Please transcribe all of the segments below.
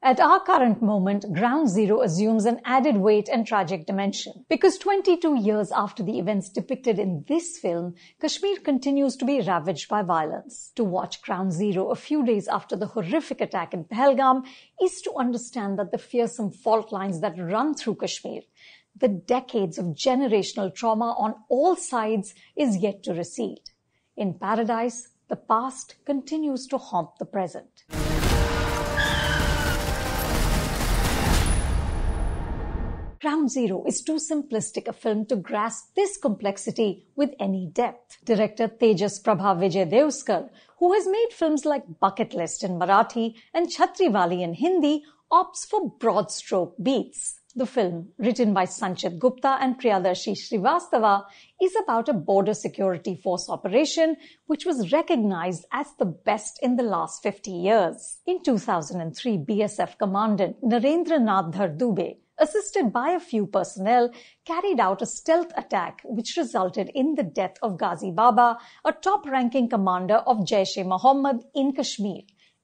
At our current moment, Ground Zero assumes an added weight and tragic dimension. Because 22 years after the events depicted in this film, Kashmir continues to be ravaged by violence. To watch Ground Zero a few days after the horrific attack in Pahalgam is to understand that the fearsome fault lines that run through Kashmir, the decades of generational trauma on all sides, is yet to recede. In Paradise, the past continues to haunt the present. Ground Zero is too simplistic a film to grasp this complexity with any depth. Director Tejas Prabha Vijay Devskar, who has made films like Bucket List in Marathi and Chhatriwali in Hindi, opts for broad stroke beats. The film, written by Sanchit Gupta and Priyadarshi Srivastava, is about a border security force operation which was recognized as the best in the last 50 years. In 2003, BSF Commandant Narendra Nath Dhar Dubey, assisted by a few personnel, carried out a stealth attack which resulted in the death of Ghazi Baba, a top-ranking commander of Jaish-e-Mohammed in Kashmir,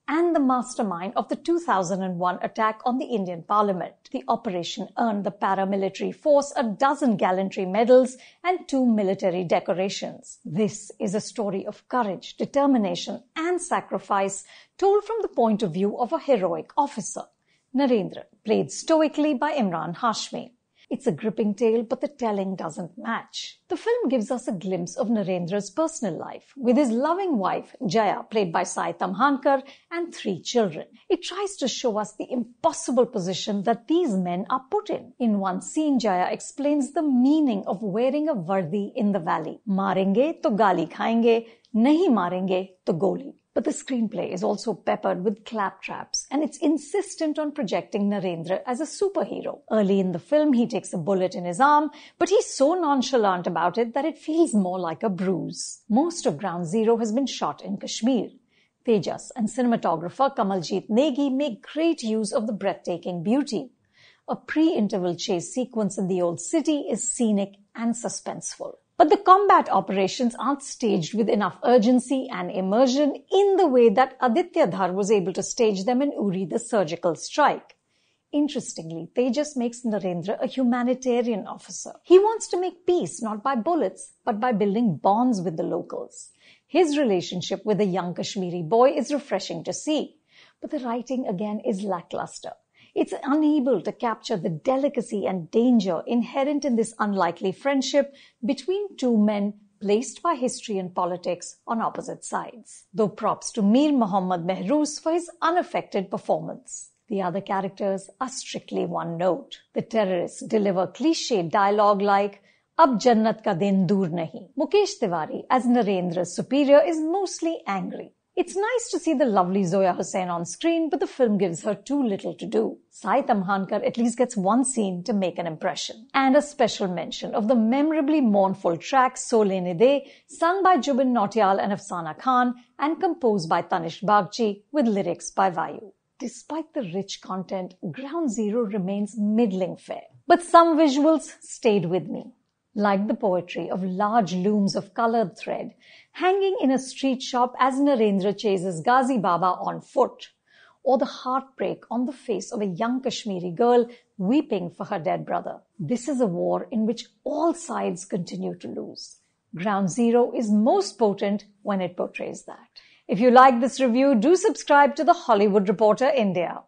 and the mastermind of the 2001 attack on the Indian Parliament. The operation earned the paramilitary force a dozen gallantry medals and 2 military decorations. This is a story of courage, determination, and sacrifice told from the point of view of a heroic officer, Narendra, played stoically by Emraan Hashmi. It's a gripping tale, but the telling doesn't match. The film gives us a glimpse of Narendra's personal life, with his loving wife, Jaya, played by Tamhankar, and 3 children. It tries to show us the impossible position that these men are put in. In one scene, Jaya explains the meaning of wearing a vardi in the valley. Marenge to gali khayenge, nahi marenge to goli. But the screenplay is also peppered with claptraps, and it's insistent on projecting Narendra as a superhero. Early in the film, he takes a bullet in his arm, but he's so nonchalant about it that it feels more like a bruise. Most of Ground Zero has been shot in Kashmir. Tejas and cinematographer Kamaljeet Negi make great use of the breathtaking beauty. A pre-interval chase sequence in the old city is scenic and suspenseful. But the combat operations aren't staged with enough urgency and immersion in the way that Aditya Dhar was able to stage them in Uri the Surgical Strike. Interestingly, Tejas makes Narendra a humanitarian officer. He wants to make peace not by bullets, but by building bonds with the locals. His relationship with a young Kashmiri boy is refreshing to see. But the writing again is lackluster. It's unable to capture the delicacy and danger inherent in this unlikely friendship between 2 men placed by history and politics on opposite sides. Though props to Mir Mohammad Mehroos for his unaffected performance. The other characters are strictly one note. The terrorists deliver cliché dialogue like, "Ab Jannat ka din dur nahi." Mukesh Tiwari as Narendra's superior is mostly angry. It's nice to see the lovely Zoya Hussain on screen, but the film gives her too little to do. Tamhankar at least gets one scene to make an impression. And a special mention of the memorably mournful track Sole Nide, sung by Jubin Nautiyal and Afsana Khan, and composed by Tanish Bagchi with lyrics by Vayu. Despite the rich content, Ground Zero remains middling fare. But some visuals stayed with me. Like the poetry of large looms of colored thread hanging in a street shop as Narendra chases Ghazi Baba on foot, or the heartbreak on the face of a young Kashmiri girl weeping for her dead brother. This is a war in which all sides continue to lose. Ground Zero is most potent when it portrays that. If you like this review, do subscribe to the Hollywood Reporter India.